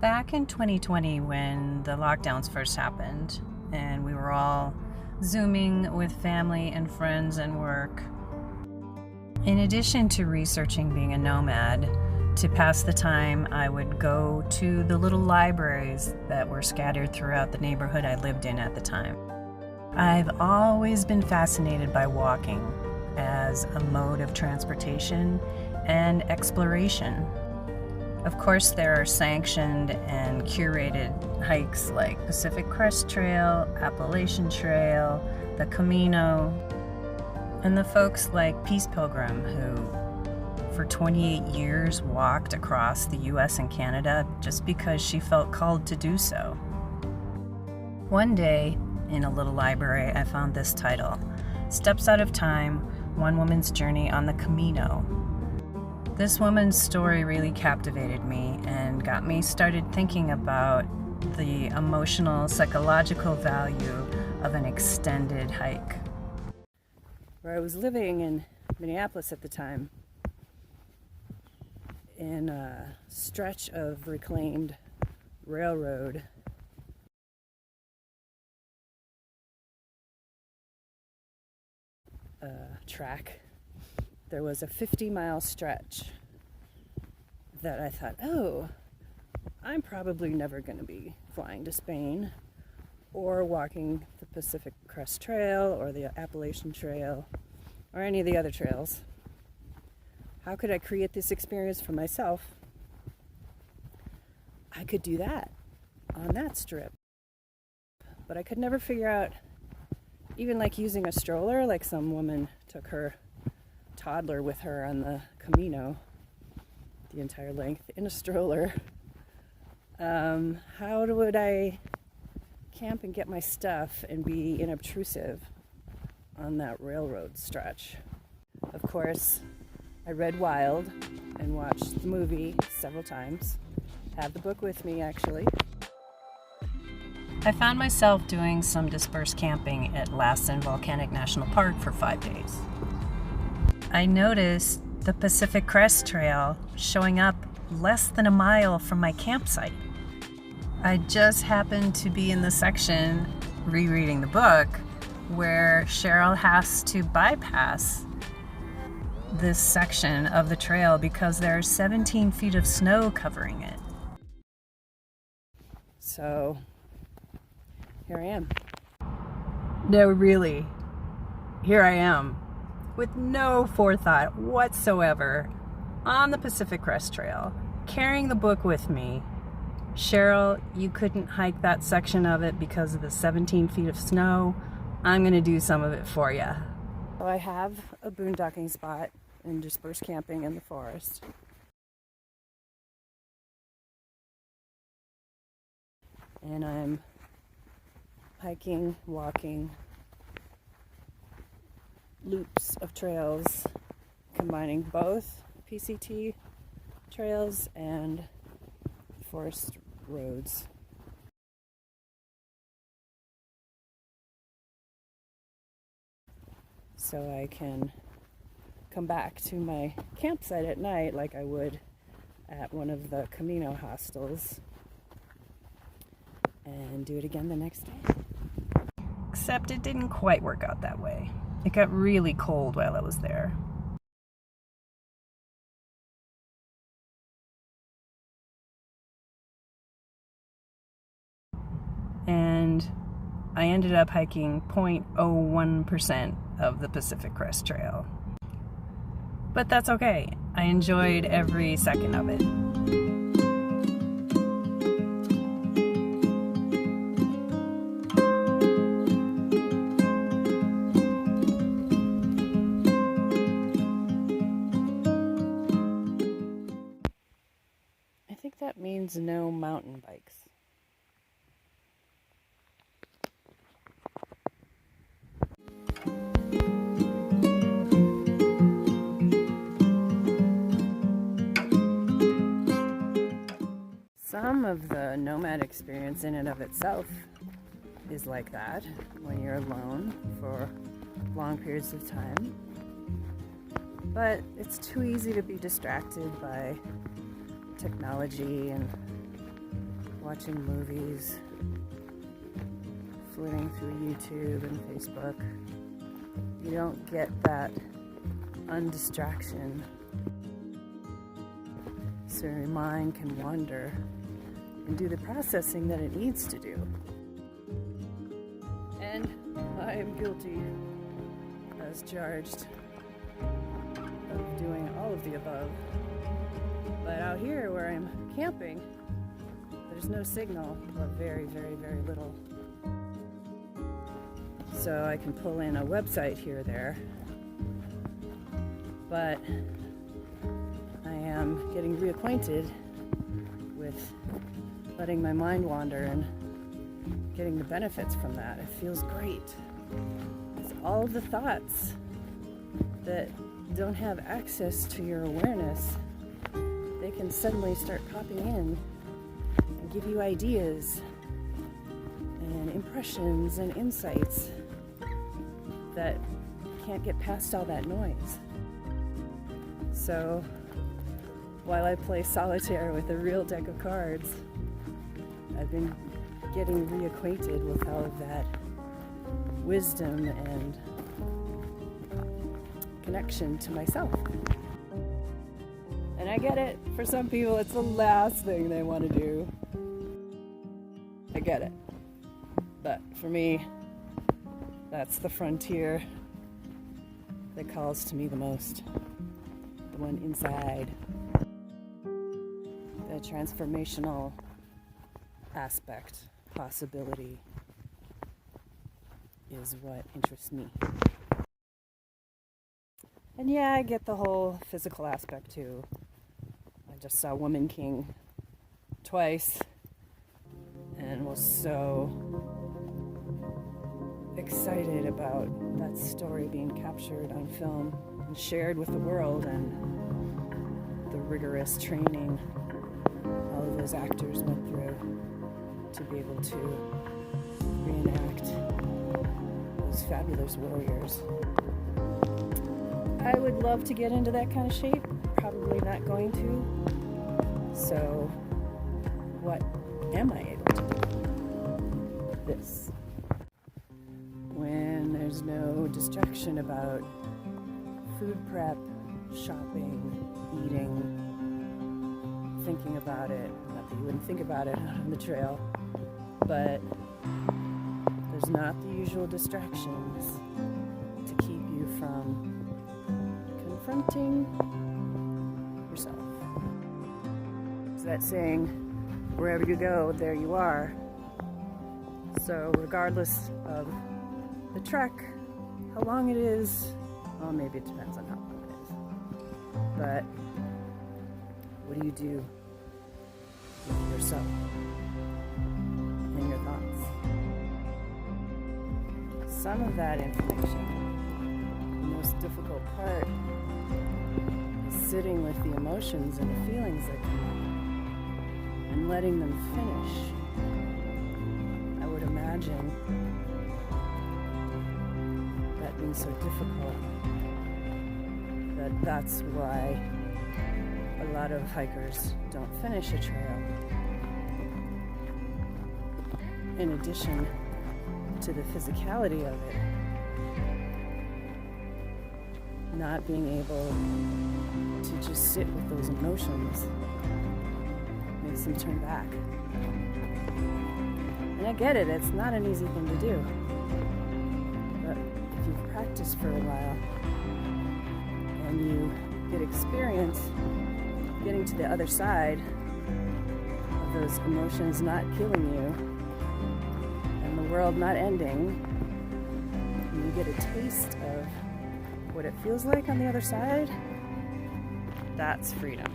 Back in 2020, when the lockdowns first happened and we were all Zooming with family and friends and work, in addition to researching being a nomad, to pass the time, I would go to the little libraries that were scattered throughout the neighborhood I lived in at the time. I've always been fascinated by walking as a mode of transportation and exploration. Of course, there are sanctioned and curated hikes like Pacific Crest Trail, Appalachian Trail, the Camino, and the folks like Peace Pilgrim, who for 28 years walked across the US and Canada just because she felt called to do so. One day, in a little library, I found this title, Steps Out of Time, One Woman's Journey on the Camino. This woman's story really captivated me and got me started thinking about the emotional, psychological value of an extended hike. Where I was living in Minneapolis at the time, in a stretch of reclaimed railroad track, there was a 50-mile stretch that I thought, oh, I'm probably never going to be flying to Spain or walking the Pacific Crest Trail or the Appalachian Trail or any of the other trails. How could I create this experience for myself? I could do that on that strip. But I could never figure out, even like using a stroller, like some woman took her toddler with her on the Camino, the entire length in a stroller. How would I camp and get my stuff and be inobtrusive on that railroad stretch? Of course, I read Wild and watched the movie several times. Have the book with me, actually. I found myself doing some dispersed camping at Lassen Volcanic National Park for 5 days. I noticed the Pacific Crest Trail showing up less than a mile from my campsite. I just happened to be in the section, rereading the book, where Cheryl has to bypass this section of the trail because there are 17 feet of snow covering it. So, here I am. No, really, here I am, with no forethought whatsoever, on the Pacific Crest Trail, carrying the book with me. Cheryl, you couldn't hike that section of it because of the 17 feet of snow. I'm going to do some of it for you. So I have a boondocking spot and dispersed camping in the forest. And I'm hiking, walking, loops of trails, combining both PCT trails and forest roads. So I can come back to my campsite at night like I would at one of the Camino hostels and do it again the next day. Except it didn't quite work out that way. It got really cold while I was there. And I ended up hiking 0.01% of the Pacific Crest Trail. But that's okay. I enjoyed every second of it. I think that means no mountain bikes. Some of the nomad experience in and of itself is like that, when you're alone for long periods of time. But it's too easy to be distracted by technology and watching movies, flitting through YouTube and Facebook. You don't get that undistraction, so your mind can wander and do the processing that it needs to do. And I am guilty as charged of doing all of the above. But out here where I'm camping, there's no signal, or very, very, very little. So I can pull in a website here or there, but I am getting reacquainted with letting my mind wander and getting the benefits from that. It feels great. It's all of the thoughts that don't have access to your awareness, they can suddenly start popping in and give you ideas and impressions and insights that can't get past all that noise. So while I play solitaire with a real deck of cards, I've been getting reacquainted with all of that wisdom and connection to myself. And I get it, for some people it's the last thing they want to do. I get it. But for me, that's the frontier that calls to me the most. The one inside. The transformational aspect, possibility, is what interests me. And yeah, I get the whole physical aspect too. I just saw Woman King twice and was so excited about that story being captured on film and shared with the world, and the rigorous training all of those actors went through to be able to reenact those fabulous warriors. I would love to get into that kind of shape, probably not going to. So what am I able to do? This. When there's no distraction about food prep, shopping, eating, thinking about it. Not that you wouldn't think about it out on the trail, but there's not the usual distractions to keep you from confronting yourself. It's that saying, wherever you go, there you are. So regardless of the trek, how long it is, well, maybe it depends on how long it is, but what do you do with yourself and your thoughts? Some of that information, the most difficult part, is sitting with the emotions and the feelings that come up and letting them finish. I would imagine that being so difficult, that's why a lot of hikers don't finish a trail. In addition to the physicality of it, not being able to just sit with those emotions makes them turn back. And I get it, it's not an easy thing to do. But if you've practiced for a while and you get experience getting to the other side of those emotions not killing you and the world not ending, and you get a taste of what it feels like on the other side, that's freedom.